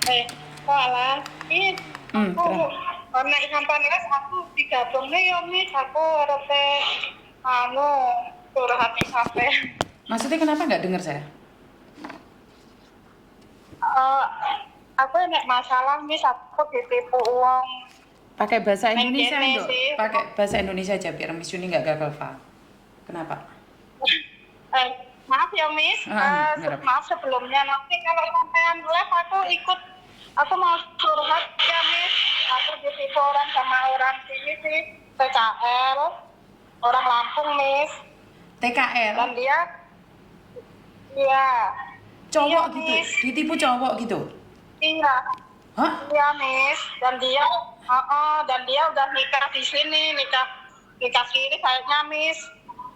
Walah, ini aku Kenapa? nek sampean les aku digabungne yo Mis, aku arepe anu curhat ning sampean. Maksudnya kenapa nggak dengar saya? Eh, aku nek masalah Mis, aku ditipu uang Pakai bahasa ning Indonesia, kene Dok. sih. Pakai bahasa Indonesia aja biar Miss Yuni nggak gagal paham. Kenapa? Eh, maaf ya Mis, Nggak apa. maaf sebelumnya nanti kalau sampean les aku mau curhat ya Mis. Aku ditipu orang sama orang sini sih, PKL, orang Lampung Mis. TKL, Dan dia, iya, iya cowok gitu, Mis, ditipu cowok gitu. iya, Hah? iya Mis. Dan dia udah nikah di sini, nikah siri kayaknya Mis.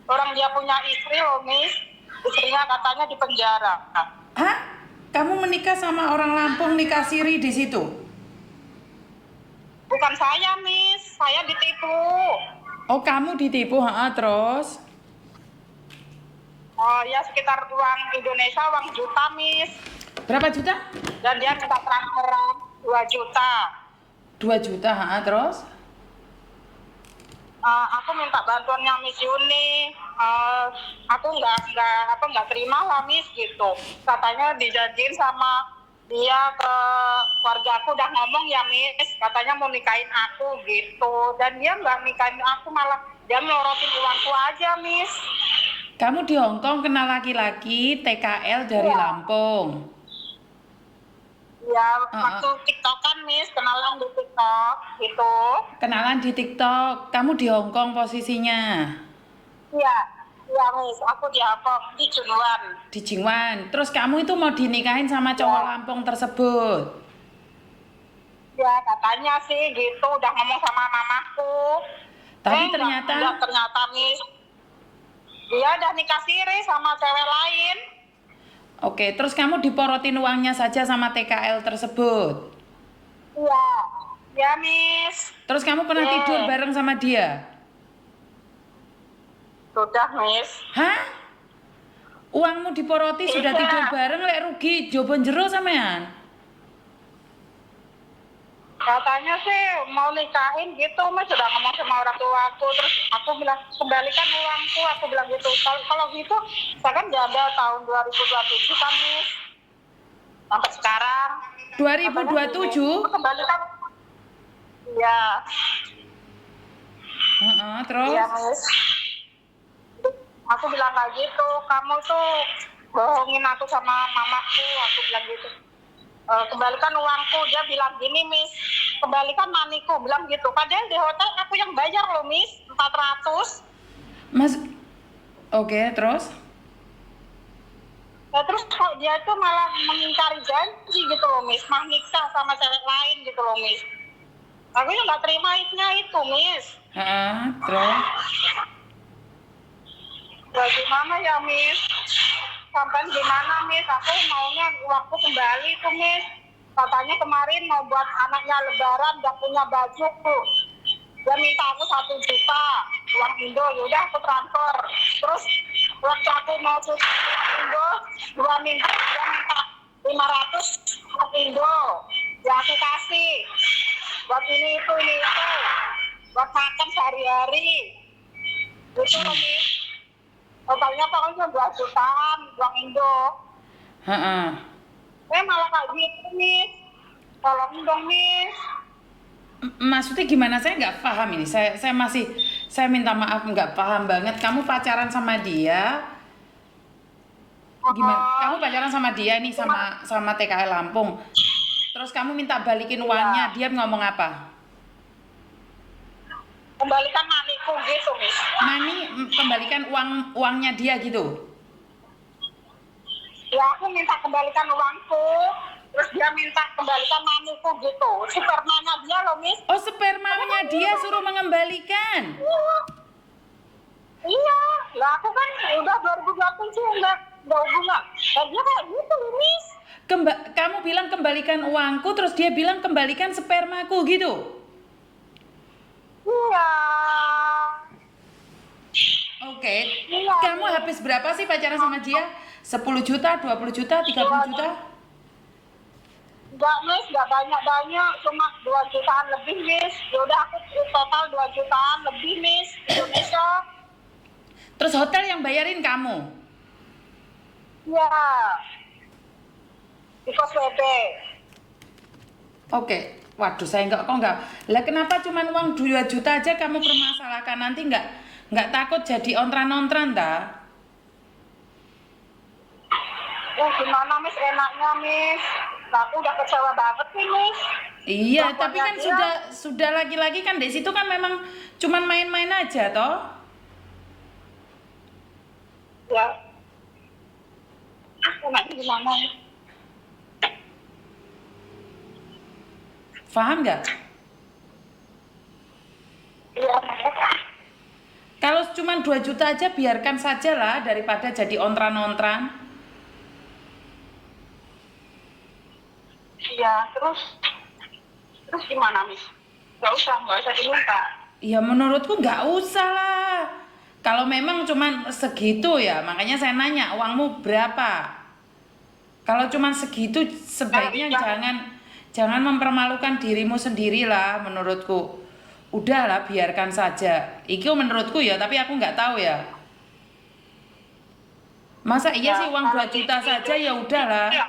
Orang dia punya istri loh Mis, istrinya katanya di penjara. Hah? Kamu menikah sama orang Lampung, nikah siri di situ? Bukan saya Mis, saya ditipu. Oh, kamu ditipu, terus? Oh ya sekitar uang Indonesia, uang juta Mis. Berapa juta? Dan dia minta transferan 2 juta. 2 juta, terus? Aku minta bantuannya Miss Yuni. Aku nggak terima lah Miss gitu. Katanya dijanjiin sama dia ke keluarga aku, udah ngomong ya Miss, katanya mau nikahin aku gitu. Dan dia nggak nikahin aku, malah dia melorotin uangku aja Miss. Kamu di Hong Kong kenal laki-laki TKL dari Iya. Lampung. Ya Heeh. waktu TikTokan Miss, kenalan di TikTok gitu. Kenalan di TikTok. Kamu di Hong Kong posisinya. Iya, iya Miss, aku di Hongkong di Junuan. Di Jingwan. Terus kamu itu mau dinikahin sama cowok Ya. Lampung tersebut. Ya katanya sih gitu, udah ngomong sama mamaku. Tapi Enggak ternyata, ternyata Miss, dia udah nikah siri sama cewek lain. oke, terus kamu diporotin uangnya saja sama TKL tersebut. Iya, ya Miss. Terus kamu pernah tidur bareng sama dia? Sudah Miss. Hah? Uangmu diporoti sudah Iya, tidur bareng, lek rugi jobo jero sampean. katanya sih mau nikahin gitu Miss, sudah ngomong sama orang tua aku. Terus aku bilang kembalikan uangku, aku bilang gitu. Kalau gitu, saya kan jaga tahun 2027 kan Miss, sampai sekarang. Katanya gini, 2027? kembalikan. Iya, iya Terus? Miss. Aku bilang kayak gitu, kamu tuh bohongin aku sama mamaku, aku bilang gitu. Kembalikan uangku, dia bilang gini Miss, kembalikan maniku, bilang gitu. Padahal di hotel aku yang bayar loh Miss, 400. Mas, oke, terus? Nah, terus kok dia tuh malah mengingkari janji gitu loh Miss, mah nikah sama cewek lain gitu loh Miss. Aku yang nggak terima itu Miss. Terus? Ya gimana ya Miss? Sampai gimana Miss? Aku maunya uangku kembali tuh Miss. Katanya kemarin mau buat anaknya lebaran, gak punya baju tuh. Dia minta aku 1 juta uang Indo, yaudah aku transfer. Terus waktu aku mau uang Indo 2 minggu, dia minta 500 uang Indo. Ya aku kasih. Buat ini itu. Buat makan sehari-hari. Gitu loh Miss. Totalnya pokoknya 2 jutaan uang Indo. Malah kayak gitu Miss. Tolong dong Miss. Maksudnya gimana? Saya nggak paham ini. Saya minta maaf nggak paham banget. Kamu pacaran sama dia? Gimana? Kamu pacaran sama dia nih sama TKL Lampung. Terus kamu minta balikin uangnya, dia ngomong apa? Kembalikan maniku gitu Miss. Mani kembalikan uangnya dia gitu. Ya aku minta kembalikan uangku, terus dia minta kembalikan maniku gitu. Spermanya dia loh Miss. Oh, spermanya dia suruh mengembalikan. Iya, lah aku kan udah 2027 enggak hubungan. Dan dia kayak gitu loh Miss. Kamu bilang kembalikan uangku, terus dia bilang kembalikan spermaku gitu. Iya. Oke. Iya. Kamu habis berapa sih pacaran sama dia? 10 juta, 20 juta, 30 juta? Enggak, Miss, enggak banyak-banyak, cuma 2 jutaan lebih, Miss. Yaudah aku total 2 jutaan lebih, Miss, Indonesia. Terus hotel yang bayarin kamu? Ya, di kos WP. Oke, waduh saya kok nggak. Lah kenapa cuma uang 2 juta aja kamu permasalahkan, nanti nggak takut jadi ontran-ontran ta? Gimana, Miss, enaknya, Miss. Nah, aku udah kecewa banget nih, Miss. Iya, tapi Pokoknya kan dia, sudah lagi-lagi kan di situ kan memang cuman main-main aja toh. ya, enaknya gimana, Miss? Paham nggak? Iya, Kalau cuma 2 juta aja biarkan saja lah daripada jadi ontran-ontran. iya, terus gimana, Miss? Nggak usah diminta. Ya menurutku nggak usah lah. Kalau memang cuma segitu ya, makanya saya nanya uangmu berapa. Kalau cuma segitu sebaiknya jangan mempermalukan dirimu sendiri lah menurutku. Udahlah biarkan saja. Itu menurutku ya, tapi aku nggak tahu ya. Masa iya sih uang 2 juta saja ya udahlah. Iya.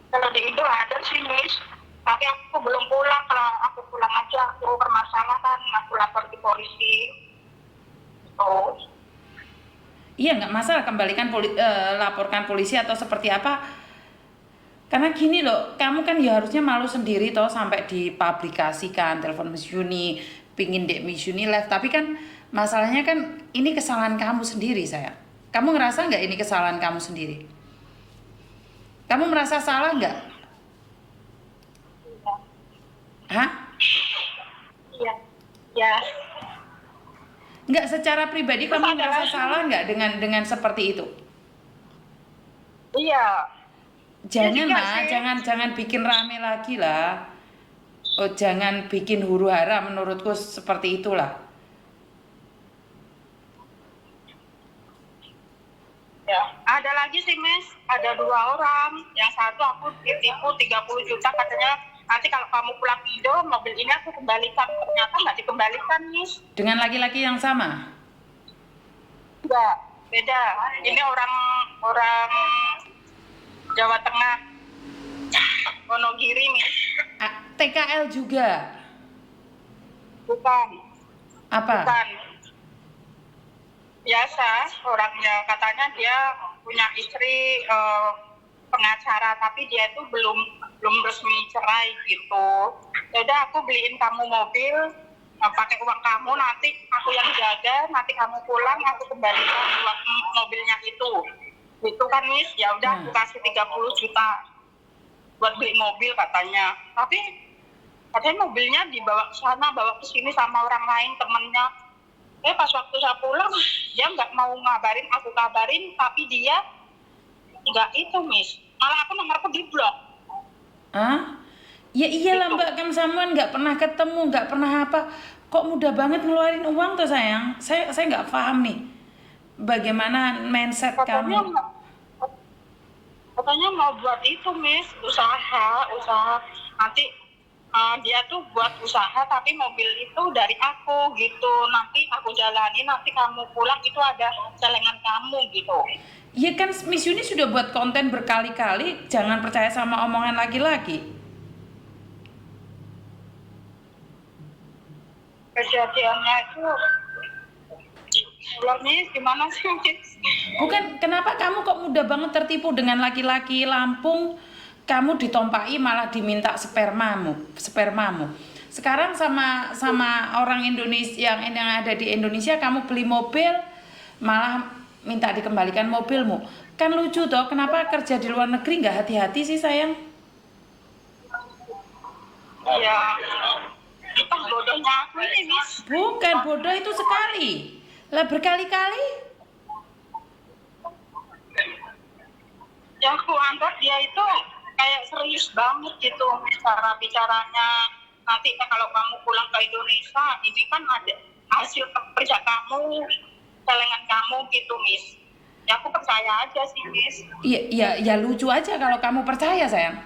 Kalau di Indo ada sih, Miss. Tapi aku belum pulang. Kalau aku pulang aja, aku permasalahan, aku lapor di polisi. Oh, Iya nggak masalah kembalikan laporkan polisi atau seperti apa. Karena gini loh, kamu kan ya harusnya malu sendiri toh sampai dipublikasikan telepon Miss Yuni, pingin dek Miss Yuni live. Tapi kan masalahnya kan ini kesalahan kamu sendiri saya. Kamu ngerasa nggak ini kesalahan kamu sendiri? Kamu merasa salah nggak? Hah? iya. Ya. Nggak secara pribadi Terus kamu ada merasa lagi. salah nggak dengan seperti itu? Iya. Jangan juga lah, sih. jangan bikin rame lagi lah. Oh, jangan bikin huru hara menurutku seperti itulah. Ya. Ada lagi sih, Miss. Ada 2 orang. Yang satu aku ditipu 30 juta katanya. Nanti kalau kamu pulang Indo, mobil ini aku kembalikan. Ternyata nggak dikembalikan, Miss. Dengan laki-laki yang sama. Enggak, beda. Ini orang Jawa Tengah, Wonogiri, Miss. TKL juga. Bukan. Apa? Bukan. Biasa orangnya, katanya dia punya istri pengacara, tapi dia itu belum resmi cerai gitu. Yaudah aku beliin kamu mobil, pakai uang kamu, nanti aku yang jaga, nanti kamu pulang aku kembalikan uang mobilnya itu. Itu kan, Miss. Ya udah aku kasih 30 juta buat beli mobil katanya. Tapi katanya mobilnya dibawa ke sana, bawa ke sini sama orang lain temennya. Pas waktu saya pulang, dia nggak mau ngabarin, aku kabarin, tapi dia nggak itu, Miss. Malah aku nomorku di blok. Hah? Ya iyalah Gitu. Mbak, kan Samuan nggak pernah ketemu, nggak pernah apa. Kok mudah banget ngeluarin uang tuh sayang? Saya nggak paham nih. Bagaimana mindset Katanya kamu? katanya mau buat itu, Miss, usaha. Nanti dia tuh buat usaha, tapi mobil itu dari aku gitu. Nanti aku jalani, nanti kamu pulang itu ada celengan kamu gitu. Ya kan Miss Yuni sudah buat konten berkali-kali, jangan percaya sama omongan laki-laki. Kejadiannya itu, Miss, gimana sih, Miss? Bukan, kenapa kamu kok mudah banget tertipu dengan laki-laki Lampung? Kamu ditompai malah diminta spermamu. Sekarang sama orang Indonesia yang ada di Indonesia kamu beli mobil malah minta dikembalikan mobilmu. Kan lucu toh, kenapa kerja di luar negeri nggak hati-hati sih sayang? Iya, kita bodohnya aku ini, Miss. Bukan bodoh itu sekali. Lah berkali-kali. Yang aku anggap dia itu kayak serius banget gitu cara bicaranya. Nanti kalau kamu pulang ke Indonesia, ini kan ada hasil kerja kamu, celengan kamu gitu, Miss. Ya aku percaya aja sih, Miss. Ya lucu aja kalau kamu percaya sayang.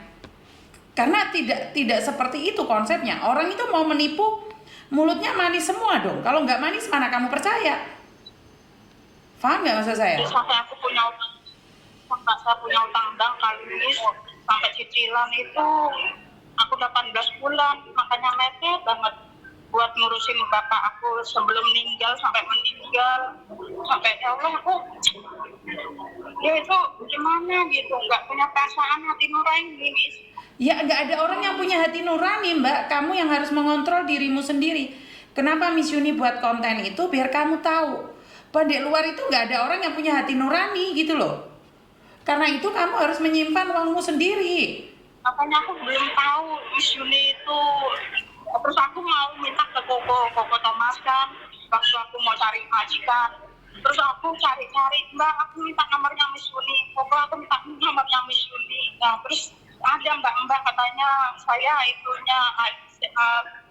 Karena tidak seperti itu konsepnya. Orang itu mau menipu, mulutnya manis semua dong. Kalau nggak manis mana kamu percaya? Paham nggak maksud saya? Terus sampai aku punya utang, sampai saya punya utang kali ini sampai cicilan itu aku 18 bulan, makanya mepet banget buat ngurusin bapak aku sebelum meninggal sampai meninggal, sampai ya Allah aku ya itu gimana gitu, nggak punya perasaan hati nurani, Miss. Ya nggak ada orang yang punya hati nurani Mbak. Kamu yang harus mengontrol dirimu sendiri. Kenapa Miss Yuni buat konten itu? Biar kamu tahu bahwa di luar itu nggak ada orang yang punya hati nurani gitu loh. Karena itu kamu harus menyimpan uangmu sendiri. Makanya aku belum tahu Miss Yuni itu. Terus aku mau minta ke Koko Thomas kan, waktu aku mau cari majikan. Terus aku cari-cari, Mbak, aku minta nomornya Miss Yuni. Koko, aku minta nomornya Miss Yuni. Nah, terus ada Mbak katanya saya itunya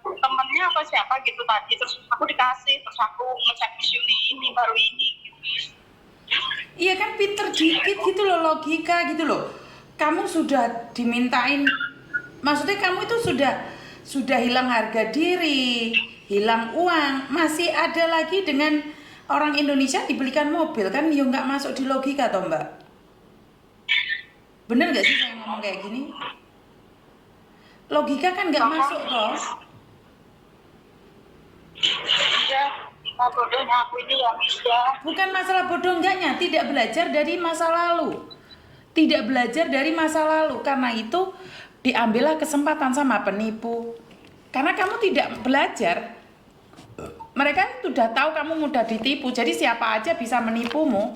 temennya apa siapa gitu tadi. Terus aku dikasih, terus aku ngecek Miss Yuni ini baru ini. Iya kan pinter dikit gitu loh, logika gitu loh. Kamu sudah dimintain, maksudnya kamu itu sudah hilang harga diri, hilang uang, masih ada lagi dengan orang Indonesia dibelikan mobil kan, ya nggak masuk di logika toh Mbak. Bener nggak sih saya ngomong kayak gini? Logika kan nggak masuk toh. Ya, bodohnya aku ini ya, Miss ya. Bukan masalah bodoh enggaknya, tidak belajar dari masa lalu. Tidak belajar dari masa lalu, karena itu diambillah kesempatan sama penipu. Karena kamu tidak belajar, mereka sudah tahu kamu mudah ditipu, jadi siapa aja bisa menipumu.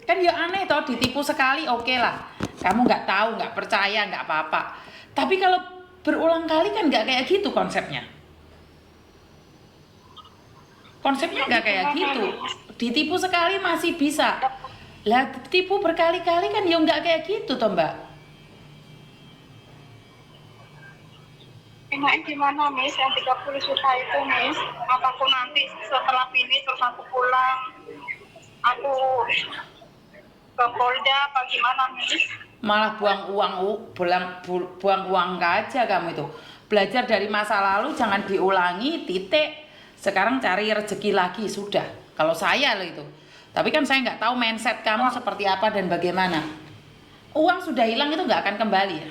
Kan ya aneh toh, ditipu sekali oke lah. Kamu nggak tahu, nggak percaya, nggak apa-apa. Tapi kalau berulang kali kan nggak kayak gitu konsepnya. Konsepnya nggak kayak gitu. Ditipu sekali masih bisa. Lah tipu berkali-kali kan ya nggak kayak gitu toh Mbak. Enaknya gimana, Miss? Yang 30 juta itu, Miss. Apa aku nanti setelah ini terus aku pulang, aku ke Polda apa gimana, Miss? Malah buang uang aja kamu itu. Belajar dari masa lalu jangan diulangi, titik. Sekarang cari rezeki lagi sudah. Kalau saya loh itu. Tapi kan saya nggak tahu mindset kamu seperti apa dan bagaimana. Uang sudah hilang itu nggak akan kembali ya.